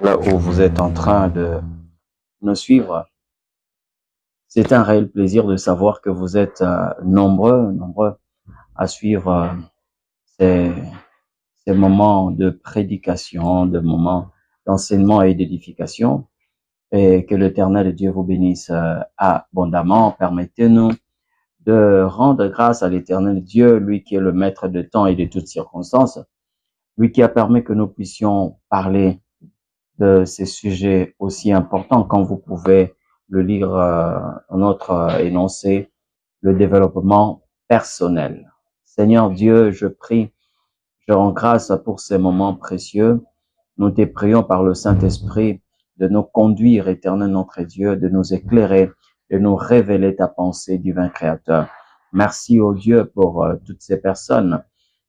Là où vous êtes en train de nous suivre, c'est un réel plaisir de savoir que vous êtes nombreux à suivre ces, ces moments de prédication, de moments d'enseignement et d'édification, et que l'Éternel Dieu vous bénisse abondamment. Permettez-nous de rendre grâce à l'Éternel Dieu, lui qui est le maître de temps et de toutes circonstances, lui qui a permis que nous puissions parler de ces sujets aussi importants quand vous pouvez le lire notre énoncé, le développement personnel. Seigneur Dieu, je prie, je rends grâce pour ces moments précieux. Nous te prions par le Saint-Esprit de nous conduire, éternel notre Dieu, de nous éclairer, de nous révéler ta pensée, divin Créateur. Merci, ô Dieu, pour toutes ces personnes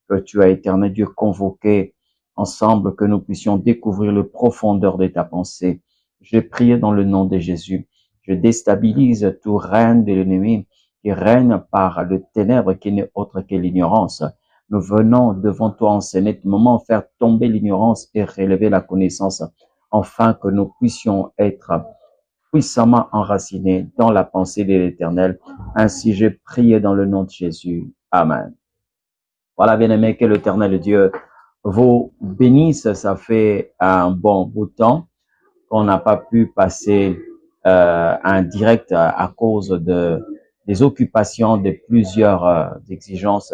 que tu as, éternel Dieu, convoquées ensemble, que nous puissions découvrir le profondeur de ta pensée. Je prie dans le nom de Jésus. Je déstabilise tout règne de l'ennemi qui règne par le ténèbre qui n'est autre que l'ignorance. Nous venons devant toi en ce net moment faire tomber l'ignorance et relever la connaissance, afin que nous puissions être puissamment enracinés dans la pensée de l'Éternel. Ainsi j'ai prié dans le nom de Jésus. Amen. Voilà, bien-aimés, que l'Éternel Dieu vous bénisse. Ça fait un bon bout de temps qu'on n'a pas pu passer un direct à cause des occupations, de plusieurs exigences.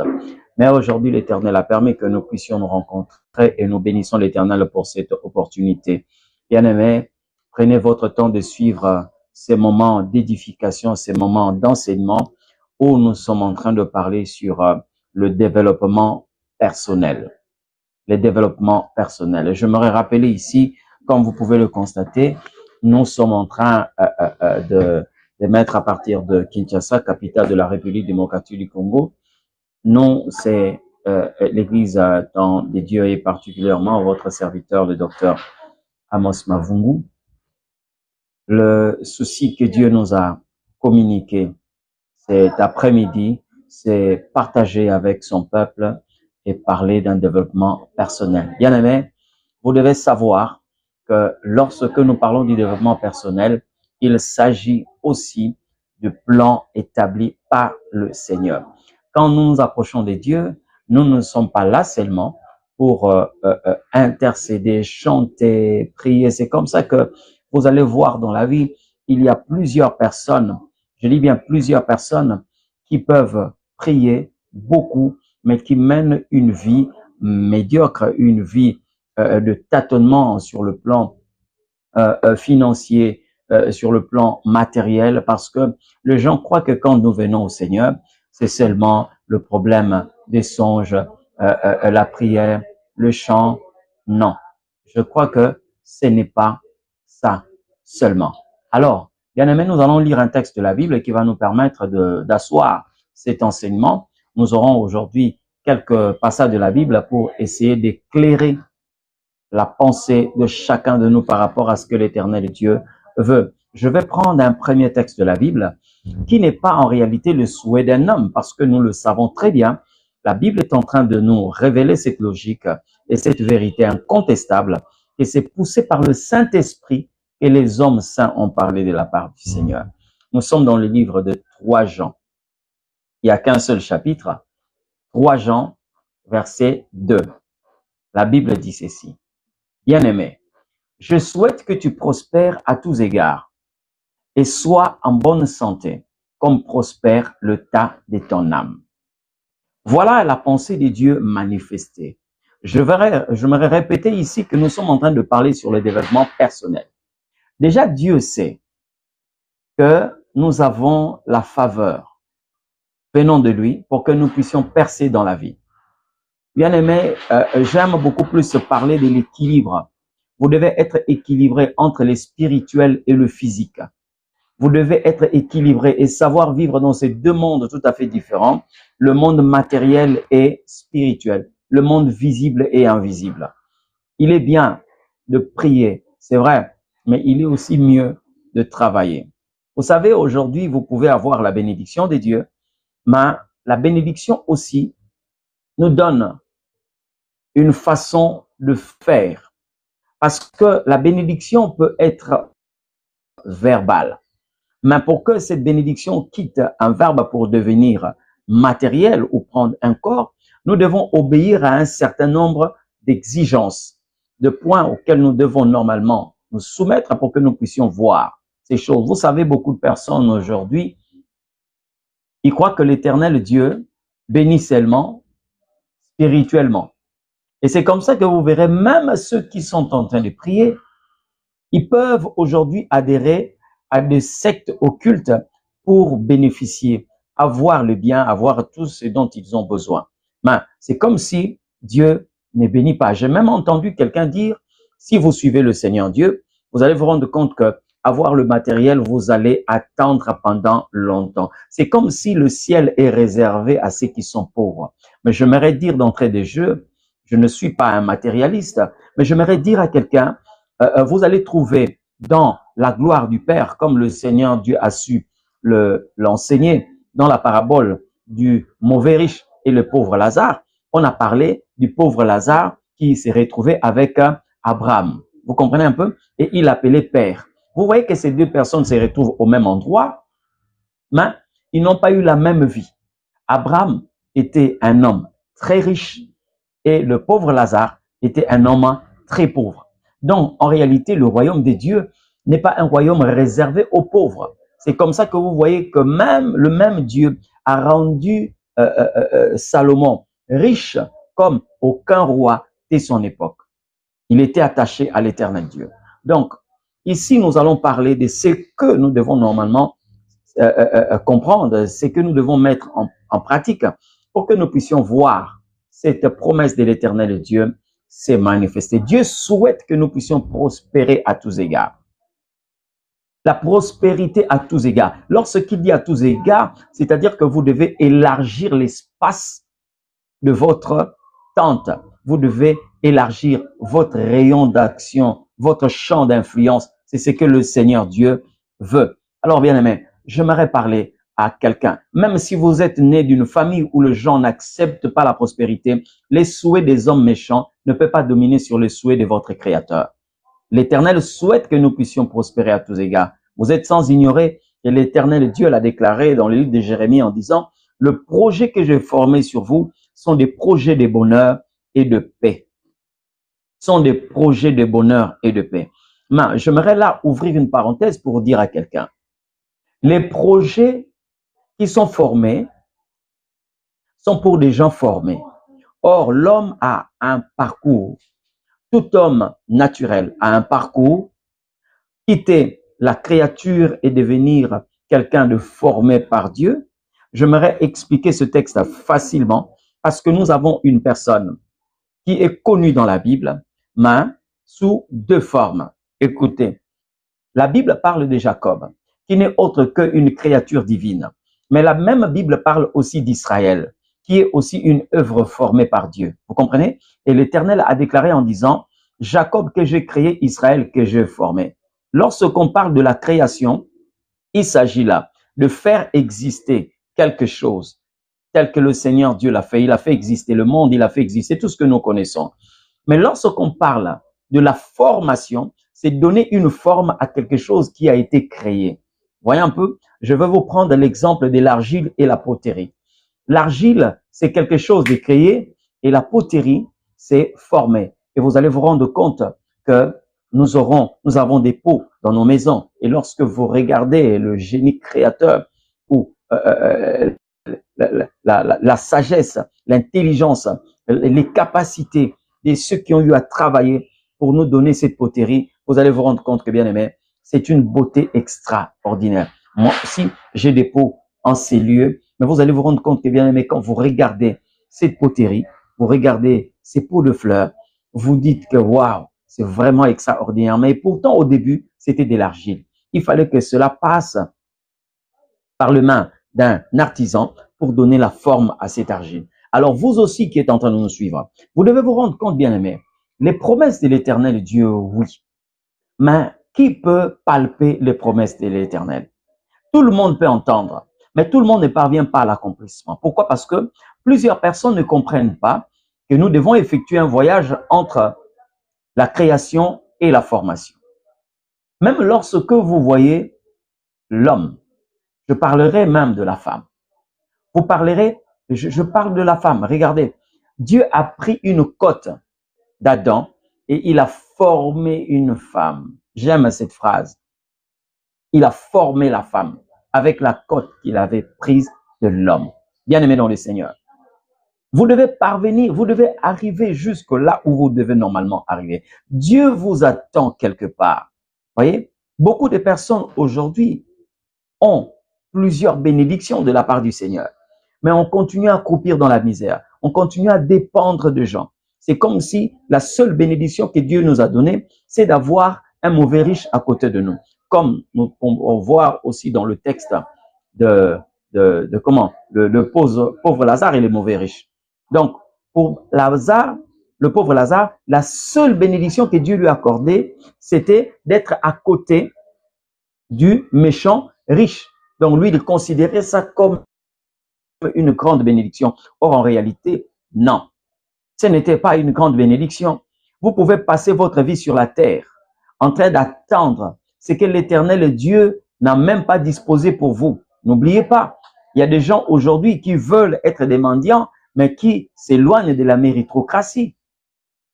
Mais aujourd'hui, l'Éternel a permis que nous puissions nous rencontrer et nous bénissons l'Éternel pour cette opportunité. Bien-aimés, prenez votre temps de suivre ces moments d'édification, ces moments d'enseignement où nous sommes en train de parler sur le développement personnel. Le développement personnel. Et je m'aurais rappelé ici, comme vous pouvez le constater, nous sommes en train de mettre à partir de Kinshasa, capitale de la République démocratique du Congo. Nous, c'est l'Église dans des dieux et particulièrement votre serviteur, le docteur Amos Mavungu. Le souci que Dieu nous a communiqué cet après-midi, c'est partager avec son peuple et parler d'un développement personnel. Bien aimé, vous devez savoir que lorsque nous parlons du développement personnel, il s'agit aussi du plan établi par le Seigneur. Quand nous nous approchons de Dieu, nous ne sommes pas là seulement pour intercéder, chanter, prier. C'est comme ça que vous allez voir dans la vie, il y a plusieurs personnes, je dis bien plusieurs personnes qui peuvent prier beaucoup, mais qui mènent une vie médiocre, une vie de tâtonnement sur le plan financier, sur le plan matériel, parce que les gens croient que quand nous venons au Seigneur, c'est seulement le problème des songes, la prière, le chant. Non, je crois que ce n'est pas ça seulement. Alors, bien aimé, nous allons lire un texte de la Bible qui va nous permettre d'asseoir cet enseignement. Nous aurons aujourd'hui quelques passages de la Bible pour essayer d'éclairer la pensée de chacun de nous par rapport à ce que l'Éternel Dieu veut. Je vais prendre un premier texte de la Bible qui n'est pas en réalité le souhait d'un homme, parce que nous le savons très bien, la Bible est en train de nous révéler cette logique et cette vérité incontestable, et c'est poussé par le Saint-Esprit que les hommes saints ont parlé de la part du Seigneur. Nous sommes dans le livre de 3 Jean. Il n'y a qu'un seul chapitre, 3 Jean, verset 2. La Bible dit ceci. Bien-aimé, je souhaite que tu prospères à tous égards et sois en bonne santé, comme prospère le tas de ton âme. Voilà la pensée de Dieu manifestée. Je m'aurais répété ici que nous sommes en train de parler sur le développement personnel. Déjà, Dieu sait que nous avons la faveur venant de lui pour que nous puissions percer dans la vie. Bien-aimé, j'aime beaucoup plus parler de l'équilibre. Vous devez être équilibré entre le spirituel et le physique. Vous devez être équilibré et savoir vivre dans ces deux mondes tout à fait différents, le monde matériel et spirituel, le monde visible et invisible. Il est bien de prier, c'est vrai, mais il est aussi mieux de travailler. Vous savez, aujourd'hui, vous pouvez avoir la bénédiction de Dieu, mais la bénédiction aussi nous donne une façon de faire. Parce que la bénédiction peut être verbale. Mais pour que cette bénédiction quitte un verbe pour devenir matériel ou prendre un corps, nous devons obéir à un certain nombre d'exigences, de points auxquels nous devons normalement nous soumettre pour que nous puissions voir ces choses. Vous savez, beaucoup de personnes aujourd'hui, ils croient que l'Éternel Dieu bénit seulement spirituellement. Et c'est comme ça que vous verrez, même ceux qui sont en train de prier, ils peuvent aujourd'hui adhérer à des sectes occultes pour bénéficier, avoir le bien, avoir tout ce dont ils ont besoin. Mais c'est comme si Dieu ne bénit pas. J'ai même entendu quelqu'un dire, si vous suivez le Seigneur Dieu, vous allez vous rendre compte que avoir le matériel, vous allez attendre pendant longtemps. C'est comme si le ciel est réservé à ceux qui sont pauvres. Mais j'aimerais dire d'entrée de jeu, je ne suis pas un matérialiste, mais j'aimerais dire à quelqu'un, vous allez trouver dans la gloire du Père, comme le Seigneur Dieu a su l'enseigner dans la parabole du mauvais riche et le pauvre Lazare, on a parlé du pauvre Lazare qui s'est retrouvé avec Abraham. Vous comprenez un peu? Et il l'appelait Père. Vous voyez que ces deux personnes se retrouvent au même endroit, mais ils n'ont pas eu la même vie. Abraham était un homme très riche et le pauvre Lazare était un homme très pauvre. Donc, en réalité, le royaume des dieux n'est pas un royaume réservé aux pauvres. C'est comme ça que vous voyez que même le même Dieu a rendu Salomon riche comme aucun roi de son époque. Il était attaché à l'Éternel Dieu. Donc, ici, nous allons parler de ce que nous devons normalement comprendre, ce que nous devons mettre en pratique pour que nous puissions voir cette promesse de l'Éternel Dieu s'est manifestée. Dieu souhaite que nous puissions prospérer à tous égards. La prospérité à tous égards. Lorsqu'il dit à tous égards, c'est-à-dire que vous devez élargir l'espace de votre tente. Vous devez élargir votre rayon d'action, votre champ d'influence. C'est ce que le Seigneur Dieu veut. Alors, bien aimé, j'aimerais parler à quelqu'un. Même si vous êtes né d'une famille où les gens n'acceptent pas la prospérité, les souhaits des hommes méchants ne peuvent pas dominer sur les souhaits de votre Créateur. L'Éternel souhaite que nous puissions prospérer à tous égards. Vous êtes sans ignorer que l'Éternel Dieu l'a déclaré dans le livre de Jérémie en disant « Le projet que j'ai formé sur vous sont des projets de bonheur et de paix. » Sont des projets de bonheur et de paix. Mais j'aimerais là ouvrir une parenthèse pour dire à quelqu'un. Les projets qui sont formés sont pour des gens formés. Or, l'homme a un parcours. Tout homme naturel a un parcours. Quitter la créature et devenir quelqu'un de formé par Dieu. J'aimerais expliquer ce texte facilement parce que nous avons une personne qui est connue dans la Bible, mais sous deux formes. Écoutez, la Bible parle de Jacob, qui n'est autre qu'une créature divine. Mais la même Bible parle aussi d'Israël, qui est aussi une œuvre formée par Dieu. Vous comprenez? Et l'Éternel a déclaré en disant, Jacob que j'ai créé, Israël que j'ai formé. Lorsqu'on parle de la création, il s'agit là de faire exister quelque chose tel que le Seigneur Dieu l'a fait. Il a fait exister le monde, il a fait exister tout ce que nous connaissons. Mais lorsqu'on parle de la formation, c'est donner une forme à quelque chose qui a été créé. Voyez un peu, je vais vous prendre l'exemple de l'argile et la poterie. L'argile, c'est quelque chose de créé et la poterie, c'est formé. Et vous allez vous rendre compte que nous avons des pots dans nos maisons. Et lorsque vous regardez le génie créateur ou la sagesse, l'intelligence, les capacités de ceux qui ont eu à travailler pour nous donner cette poterie, vous allez vous rendre compte que, bien aimé, c'est une beauté extraordinaire. Moi aussi, j'ai des pots en ces lieux, mais vous allez vous rendre compte que, bien aimé, quand vous regardez cette poterie, vous regardez ces pots de fleurs, vous dites que waouh, c'est vraiment extraordinaire. Mais pourtant, au début, c'était de l'argile. Il fallait que cela passe par les mains d'un artisan pour donner la forme à cette argile. Alors, vous aussi qui êtes en train de nous suivre, vous devez vous rendre compte, bien aimé, les promesses de l'Éternel Dieu, oui. Mais qui peut palper les promesses de l'Éternel? Tout le monde peut entendre, mais tout le monde ne parvient pas à l'accomplissement. Pourquoi? Parce que plusieurs personnes ne comprennent pas que nous devons effectuer un voyage entre la création et la formation. Même lorsque vous voyez l'homme, je parlerai même de la femme. Vous parlerez, je parle de la femme. Regardez, Dieu a pris une côte d'Adam et il a formé une femme. J'aime cette phrase. Il a formé la femme avec la côte qu'il avait prise de l'homme. Bien-aimé dans le Seigneur. Vous devez parvenir, vous devez arriver jusque là où vous devez normalement arriver. Dieu vous attend quelque part. Voyez, beaucoup de personnes aujourd'hui ont plusieurs bénédictions de la part du Seigneur. Mais on continue à croupir dans la misère. On continue à dépendre de gens. C'est comme si la seule bénédiction que Dieu nous a donnée, c'est d'avoir un mauvais riche à côté de nous. Comme on voit aussi dans le texte de comment le pauvre Lazare et le mauvais riche. Donc, pour Lazare, le pauvre Lazare, la seule bénédiction que Dieu lui a accordée, c'était d'être à côté du méchant riche. Donc, lui, il considérait ça comme une grande bénédiction. Or, en réalité, non. Ce n'était pas une grande bénédiction. Vous pouvez passer votre vie sur la terre en train d'attendre ce que l'Éternel Dieu n'a même pas disposé pour vous. N'oubliez pas, il y a des gens aujourd'hui qui veulent être des mendiants, mais qui s'éloignent de la méritocratie.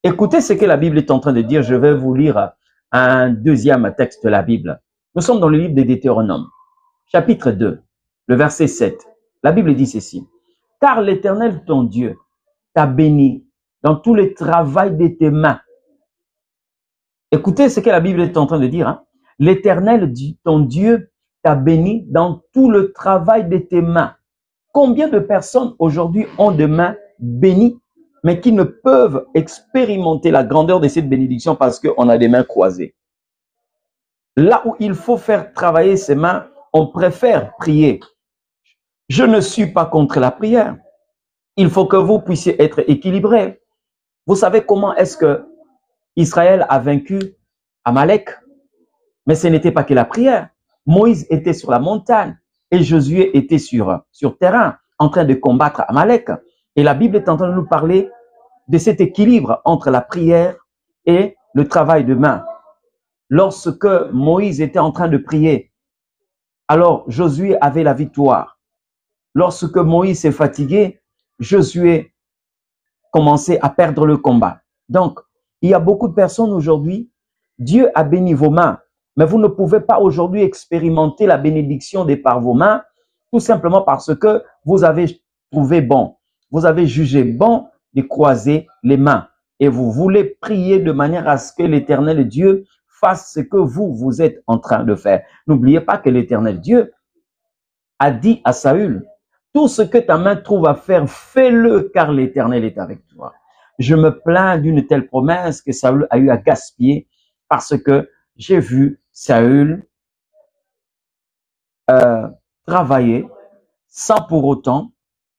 Écoutez ce que la Bible est en train de dire. Je vais vous lire un deuxième texte de la Bible. Nous sommes dans le livre des Deutéronomes, chapitre 2, le verset 7. La Bible dit ceci. « Car l'Éternel, ton Dieu, t'a béni dans tout le travail de tes mains. » Écoutez ce que la Bible est en train de dire. Hein? L'Éternel, ton Dieu, t'a béni dans tout le travail de tes mains. Combien de personnes aujourd'hui ont des mains bénies, mais qui ne peuvent expérimenter la grandeur de cette bénédiction parce qu'on a des mains croisées? Là où il faut faire travailler ses mains, on préfère prier. Je ne suis pas contre la prière. Il faut que vous puissiez être équilibrés. Vous savez comment est-ce que Israël a vaincu Amalek? Mais ce n'était pas que la prière. Moïse était sur la montagne et Josué était sur terrain en train de combattre Amalek. Et la Bible est en train de nous parler de cet équilibre entre la prière et le travail de main. Lorsque Moïse était en train de prier, alors Josué avait la victoire. Lorsque Moïse s'est fatigué, Josué commençait à perdre le combat. Donc, il y a beaucoup de personnes aujourd'hui, Dieu a béni vos mains, mais vous ne pouvez pas aujourd'hui expérimenter la bénédiction de par vos mains, tout simplement parce que vous avez trouvé bon, vous avez jugé bon de croiser les mains et vous voulez prier de manière à ce que l'Éternel Dieu fasse ce que vous êtes en train de faire. N'oubliez pas que l'Éternel Dieu a dit à Saül, tout ce que ta main trouve à faire, fais-le car l'Éternel est avec toi. Je me plains d'une telle promesse que Saül a eu à gaspiller parce que j'ai vu Saül travailler sans pour autant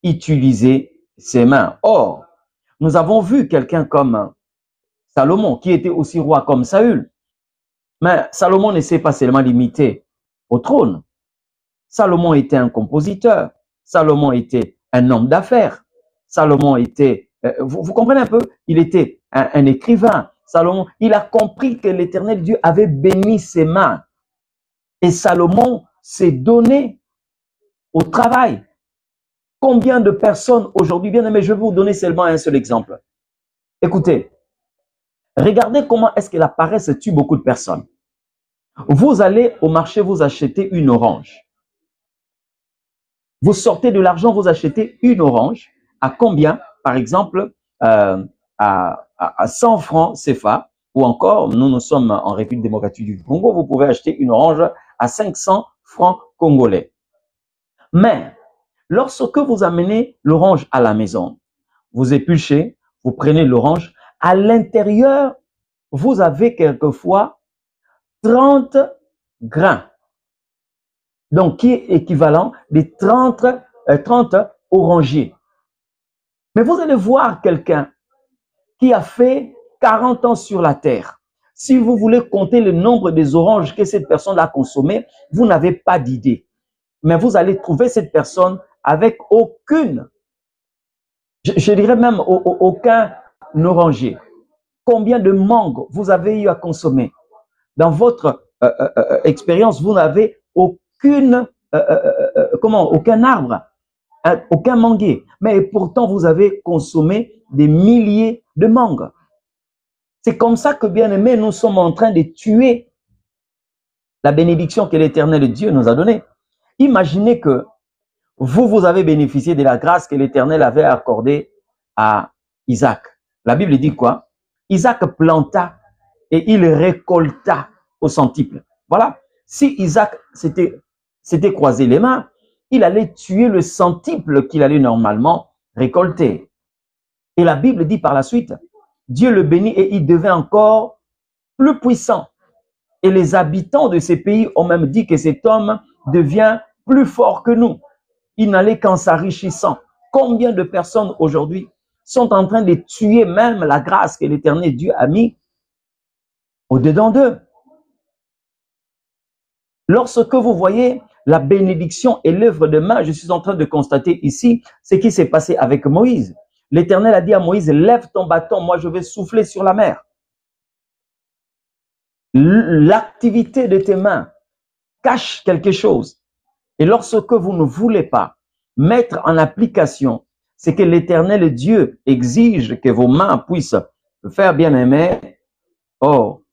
utiliser ses mains. Or, nous avons vu quelqu'un comme Salomon qui était aussi roi comme Saül. Mais Salomon ne s'est pas seulement limité au trône. Salomon était un compositeur. Salomon était un homme d'affaires. Salomon était, vous comprenez un peu, il était un écrivain. Salomon, il a compris que l'Éternel Dieu avait béni ses mains. Et Salomon s'est donné au travail. Combien de personnes aujourd'hui, bien aimé, je vais vous donner seulement un seul exemple. Écoutez, regardez comment est-ce que la paresse tue beaucoup de personnes. Vous allez au marché, vous achetez une orange. Vous sortez de l'argent, vous achetez une orange. À combien? Par exemple, à 100 francs CFA, ou encore, nous sommes en République démocratique du Congo, vous pouvez acheter une orange à 500 francs congolais. Mais, lorsque vous amenez l'orange à la maison, vous épluchez, vous prenez l'orange, à l'intérieur, vous avez quelquefois 30 grains. Donc, qui est équivalent des 30 orangiers. Mais vous allez voir quelqu'un qui a fait 40 ans sur la terre. Si vous voulez compter le nombre des oranges que cette personne a consommées, vous n'avez pas d'idée. Mais vous allez trouver cette personne avec aucune, je dirais même aucun orangier. Combien de mangues vous avez eu à consommer? Dans votre expérience, vous n'avez aucun arbre, aucun manguier. Mais pourtant, vous avez consommé des milliers de mangues. C'est comme ça que, bien aimés, nous sommes en train de tuer la bénédiction que l'Éternel Dieu nous a donnée. Imaginez que vous avez bénéficié de la grâce que l'Éternel avait accordée à Isaac. La Bible dit quoi? Isaac planta et il récolta au centuple. Voilà. Si Isaac s'était croisé les mains, il allait tuer le centuple qu'il allait normalement récolter. Et la Bible dit par la suite, Dieu le bénit et il devint encore plus puissant. Et les habitants de ces pays ont même dit que cet homme devient plus fort que nous. Il n'allait qu'en s'enrichissant. Combien de personnes aujourd'hui sont en train de tuer même la grâce que l'Éternel Dieu a mis au-dedans d'eux? Lorsque vous voyez la bénédiction et l'œuvre de main, je suis en train de constater ici ce qui s'est passé avec Moïse. L'Éternel a dit à Moïse, lève ton bâton, moi je vais souffler sur la mer. L'activité de tes mains cache quelque chose. Et lorsque vous ne voulez pas mettre en application ce que l'Éternel Dieu exige que vos mains puissent faire, bien aimé, oh,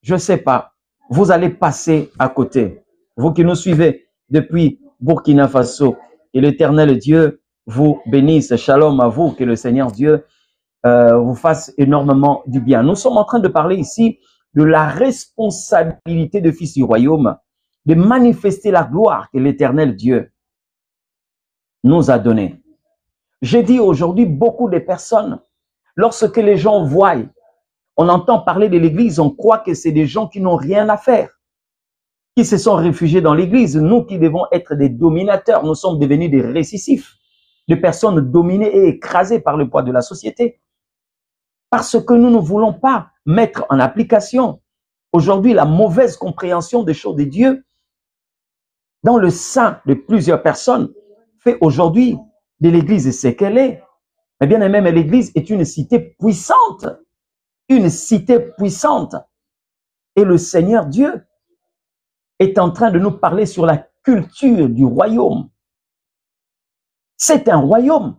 je ne sais pas, vous allez passer à côté. Vous qui nous suivez depuis Burkina Faso, et l'Éternel Dieu vous bénisse. Shalom à vous, que le Seigneur Dieu vous fasse énormément du bien. Nous sommes en train de parler ici de la responsabilité de fils du royaume, de manifester la gloire que l'Éternel Dieu nous a donnée. J'ai dit aujourd'hui, beaucoup de personnes, lorsque les gens voient, on entend parler de l'Église, on croit que c'est des gens qui n'ont rien à faire, qui se sont réfugiés dans l'Église. Nous qui devons être des dominateurs, nous sommes devenus des récessifs, des personnes dominées et écrasées par le poids de la société. Parce que nous ne voulons pas mettre en application aujourd'hui la mauvaise compréhension des choses de Dieu dans le sein de plusieurs personnes fait aujourd'hui de l'Église ce qu'elle est. Mais bien même l'Église est une cité puissante. Une cité puissante. Et le Seigneur Dieu est en train de nous parler sur la culture du royaume. C'est un royaume.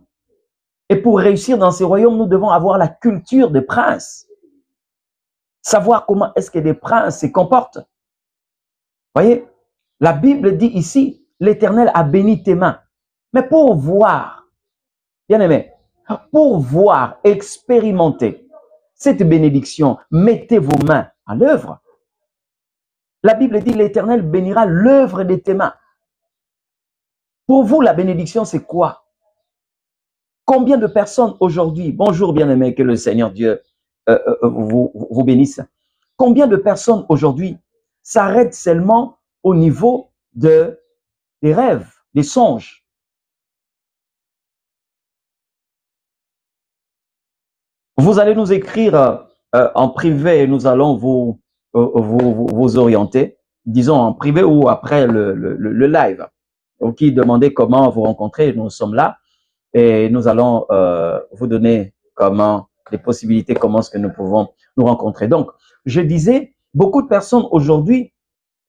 Et pour réussir dans ce royaume, nous devons avoir la culture des princes. Savoir comment est-ce que des princes se comportent. Voyez, la Bible dit ici, l'Éternel a béni tes mains. Mais pour voir, bien aimé, pour voir, expérimenter cette bénédiction, mettez vos mains à l'œuvre. La Bible dit, l'Éternel bénira l'œuvre de tes mains. Pour vous, la bénédiction, c'est quoi? Combien de personnes aujourd'hui, bonjour bien-aimés, que le Seigneur Dieu vous bénisse. Combien de personnes aujourd'hui s'arrêtent seulement au niveau des rêves, des songes? Vous allez nous écrire en privé et nous allons vous orienter, disons en privé ou après le live. Qui demandez comment vous rencontrer, nous sommes là et nous allons vous donner comment les possibilités, comment est-ce que nous pouvons nous rencontrer. Donc, je disais, beaucoup de personnes aujourd'hui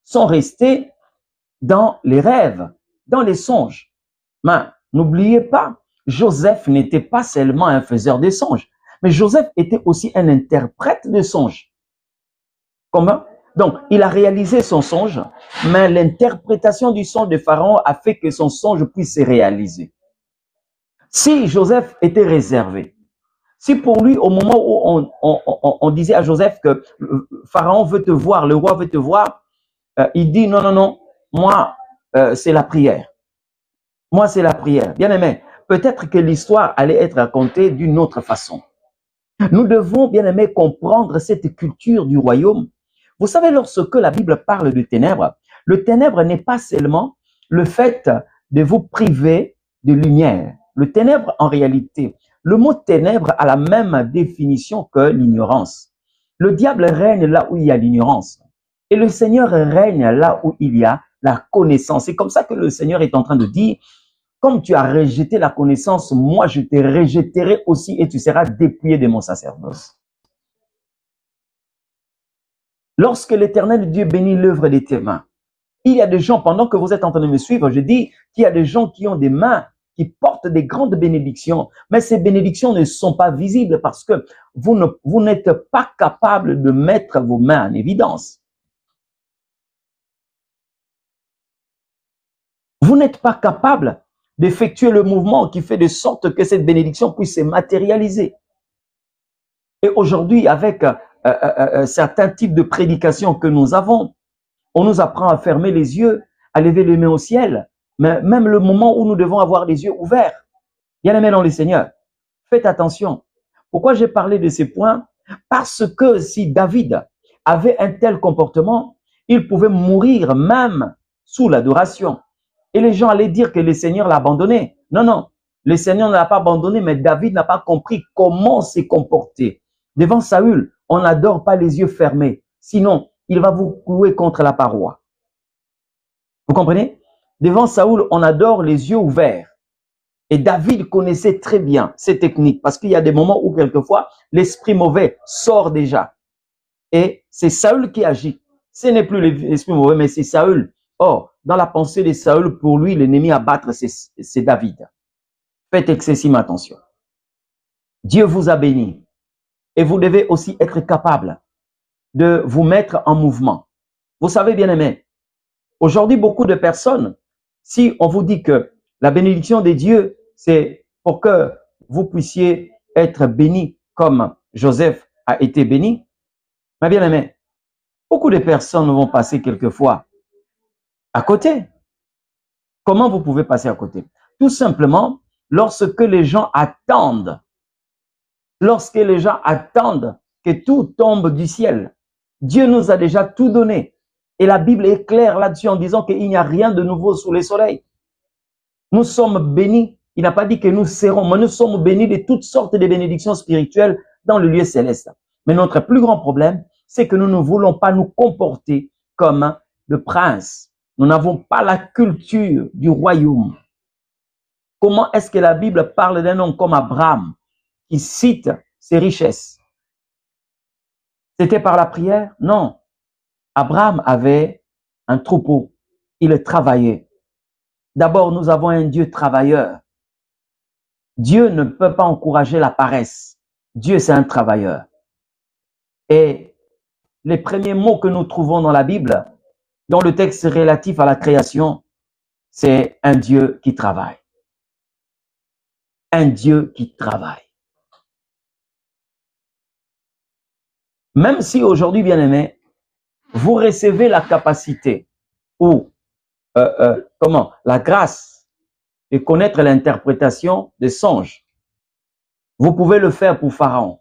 sont restées dans les rêves, dans les songes. Mais n'oubliez pas, Joseph n'était pas seulement un faiseur de songes, mais Joseph était aussi un interprète de songes. Comment? Donc, il a réalisé son songe, mais l'interprétation du songe de Pharaon a fait que son songe puisse se réaliser. Si Joseph était réservé, si pour lui, au moment où on disait à Joseph que Pharaon veut te voir, le roi veut te voir, il dit non, non, non, moi, c'est la prière. Moi, c'est la prière. Bien aimé, peut-être que l'histoire allait être racontée d'une autre façon. Nous devons, bien aimé, comprendre cette culture du royaume. Vous savez, lorsque la Bible parle de ténèbres, le ténèbre n'est pas seulement le fait de vous priver de lumière. Le ténèbre, en réalité, le mot ténèbre a la même définition que l'ignorance. Le diable règne là où il y a l'ignorance. Et le Seigneur règne là où il y a la connaissance. C'est comme ça que le Seigneur est en train de dire, comme tu as rejeté la connaissance, moi je te rejetterai aussi et tu seras dépouillé de mon sacerdoce. Lorsque l'Éternel Dieu bénit l'œuvre de tes mains, il y a des gens, pendant que vous êtes en train de me suivre, je dis qu'il y a des gens qui ont des mains, qui portent des grandes bénédictions, mais ces bénédictions ne sont pas visibles parce que vous n'êtes pas capable de mettre vos mains en évidence. Vous n'êtes pas capable d'effectuer le mouvement qui fait de sorte que cette bénédiction puisse se matérialiser. Et aujourd'hui, avec certains types de prédications que nous avons, on nous apprend à fermer les yeux, à lever les mains au ciel, mais même le moment où nous devons avoir les yeux ouverts. Bien-aimés dans le Seigneur, faites attention. Pourquoi j'ai parlé de ces points? Parce que si David avait un tel comportement, il pouvait mourir même sous l'adoration. Et les gens allaient dire que le Seigneur l'a abandonné. Non, non, le Seigneur ne l'a pas abandonné, mais David n'a pas compris comment se comporter. Devant Saül, on n'adore pas les yeux fermés. Sinon, il va vous clouer contre la paroi. Vous comprenez? Devant Saül, on adore les yeux ouverts. Et David connaissait très bien ces techniques parce qu'il y a des moments où quelquefois l'esprit mauvais sort déjà. Et c'est Saül qui agit. Ce n'est plus l'esprit mauvais, mais c'est Saül. Or, dans la pensée de Saül, pour lui, l'ennemi à battre, c'est David. Faites excessive attention. Dieu vous a béni. Et vous devez aussi être capable de vous mettre en mouvement. Vous savez, bien aimé, aujourd'hui, beaucoup de personnes, si on vous dit que la bénédiction de Dieu, c'est pour que vous puissiez être béni comme Joseph a été béni, mais bien aimé, beaucoup de personnes vont passer quelquefois à côté. Comment vous pouvez passer à côté? Tout simplement, lorsque les gens attendent, que tout tombe du ciel. Dieu nous a déjà tout donné. Et la Bible est claire là-dessus en disant qu'il n'y a rien de nouveau sous le soleil. Nous sommes bénis. Il n'a pas dit que nous serons, mais nous sommes bénis de toutes sortes de bénédictions spirituelles dans le lieu céleste. Mais notre plus grand problème, c'est que nous ne voulons pas nous comporter comme le prince. Nous n'avons pas la culture du royaume. Comment est-ce que la Bible parle d'un homme comme Abraham qui cite ses richesses? C'était par la prière? Non. Abraham avait un troupeau. Il travaillait. D'abord, nous avons un Dieu travailleur. Dieu ne peut pas encourager la paresse. Dieu, c'est un travailleur. Et les premiers mots que nous trouvons dans la Bible, dans le texte relatif à la création, c'est un Dieu qui travaille. Un Dieu qui travaille. Même si aujourd'hui, bien aimé, vous recevez la capacité ou la grâce de connaître l'interprétation des songes, vous pouvez le faire pour Pharaon.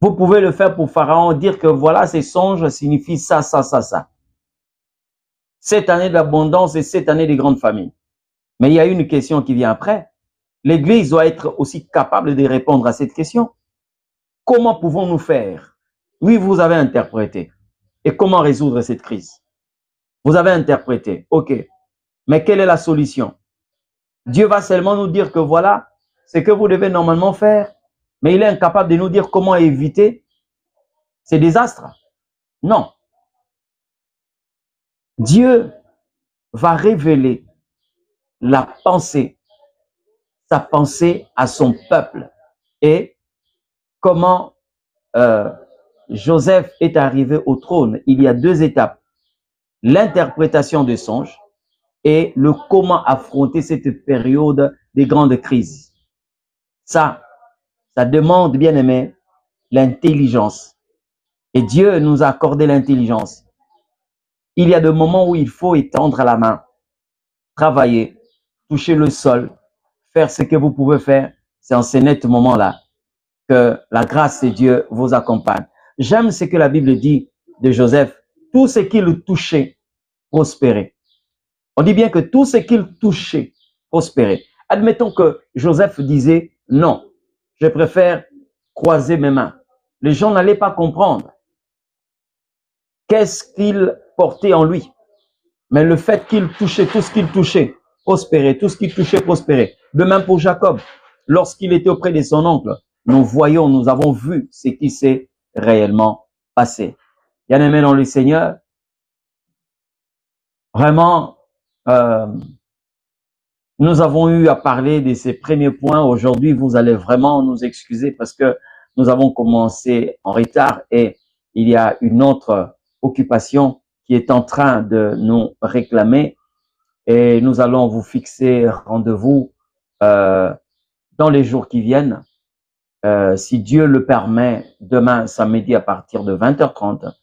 Vous pouvez le faire pour Pharaon, dire que voilà, ces songes signifient ça, ça, ça, ça. Cette année d'abondance et cette année de grande famille. Mais il y a une question qui vient après. L'Église doit être aussi capable de répondre à cette question. Comment pouvons-nous faire? Oui, vous avez interprété. Et comment résoudre cette crise? Vous avez interprété. OK. Mais quelle est la solution? Dieu va seulement nous dire que voilà ce que vous devez normalement faire, mais il est incapable de nous dire comment éviter ces désastres. Non. Dieu va révéler sa pensée à son peuple. Et comment Joseph est arrivé au trône, il y a deux étapes. L'interprétation des songes et le comment affronter cette période des grandes crises. Ça demande, bien aimé, l'intelligence. Et Dieu nous a accordé l'intelligence. Il y a des moments où il faut étendre la main, travailler, toucher le sol, faire ce que vous pouvez faire. C'est en ces nets moments-là que la grâce de Dieu vous accompagne. J'aime ce que la Bible dit de Joseph. Tout ce qu'il touchait prospérait. On dit bien que tout ce qu'il touchait prospérait. Admettons que Joseph disait non, je préfère croiser mes mains. Les gens n'allaient pas comprendre qu'est-ce qu'il portait en lui. Mais le fait qu'il touchait, tout ce qu'il touchait prospérait, tout ce qu'il touchait prospérait. De même pour Jacob, lorsqu'il était auprès de son oncle, nous avons vu ce qui s'est réellement passé. Bien-aimés dans le Seigneur, vraiment, nous avons eu à parler de ces premiers points. Aujourd'hui, vous allez vraiment nous excuser parce que nous avons commencé en retard et il y a une autre occupation qui est en train de nous réclamer et nous allons vous fixer rendez-vous dans les jours qui viennent. Si Dieu le permet, demain samedi à partir de 20h30,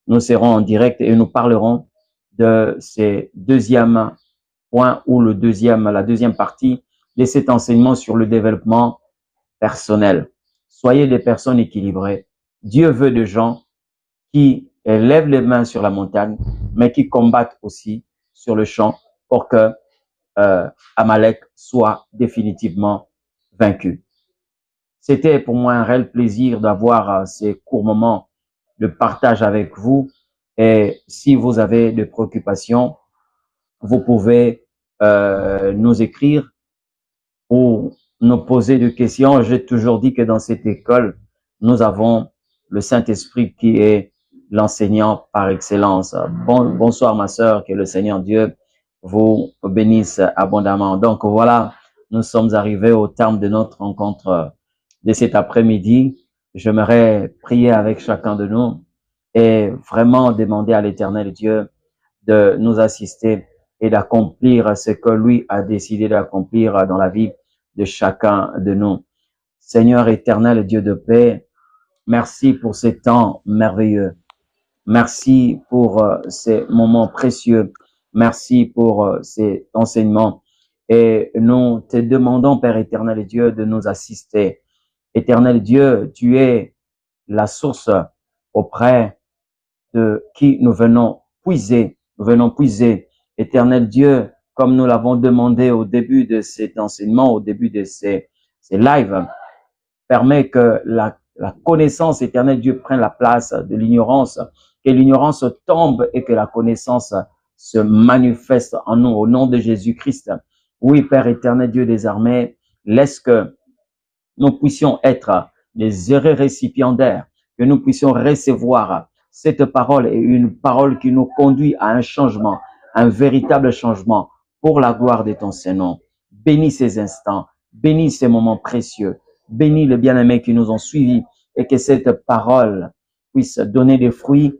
nous serons en direct et nous parlerons de ces deuxièmes points ou la deuxième partie de cet enseignement sur le développement personnel. Soyez des personnes équilibrées. Dieu veut des gens qui lèvent les mains sur la montagne, mais qui combattent aussi sur le champ pour que Amalek soit définitivement vaincu. C'était pour moi un réel plaisir d'avoir ces courts moments de partage avec vous. Et si vous avez des préoccupations, vous pouvez nous écrire ou nous poser des questions. J'ai toujours dit que dans cette école, nous avons le Saint-Esprit qui est l'enseignant par excellence. Bonsoir ma sœur, que le Seigneur Dieu vous bénisse abondamment. Donc voilà, nous sommes arrivés au terme de notre rencontre de cet après-midi. J'aimerais prier avec chacun de nous et vraiment demander à l'Éternel Dieu de nous assister et d'accomplir ce que lui a décidé d'accomplir dans la vie de chacun de nous. Seigneur éternel, Dieu de paix, merci pour ces temps merveilleux. Merci pour ces moments précieux. Merci pour ces enseignements. Et nous te demandons, Père éternel et Dieu, de nous assister. Éternel Dieu, tu es la source auprès de qui nous venons puiser. Nous venons puiser. Éternel Dieu, comme nous l'avons demandé au début de cet enseignement, au début de ces lives, permet que la connaissance, éternel Dieu, prenne la place de l'ignorance, que l'ignorance tombe et que la connaissance se manifeste en nous, au nom de Jésus-Christ. Oui, Père éternel Dieu des armées, laisse que nous puissions être des heureux récipiendaires, que nous puissions recevoir cette parole est une parole qui nous conduit à un changement, un véritable changement pour la gloire de ton Saint-Nom. Bénis ces instants, bénis ces moments précieux, bénis les bien-aimés qui nous ont suivis et que cette parole puisse donner des fruits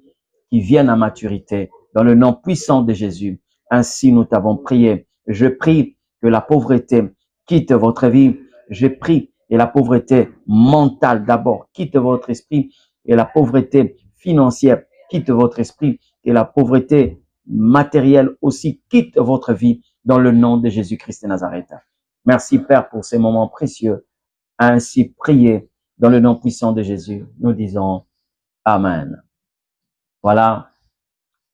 qui viennent à maturité dans le nom puissant de Jésus. Ainsi nous t'avons prié. Je prie que la pauvreté quitte votre vie. Je prie que la pauvreté mentale d'abord quitte votre esprit et la pauvreté financière quitte votre esprit et la pauvreté matérielle aussi quitte votre vie dans le nom de Jésus-Christ de Nazareth. Merci Père pour ces moments précieux. Ainsi priez dans le nom puissant de Jésus. Nous disons Amen. Voilà,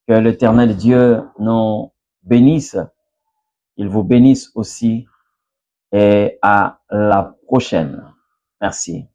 que l'Éternel Dieu nous bénisse. Il vous bénisse aussi et à la prochaine. Merci.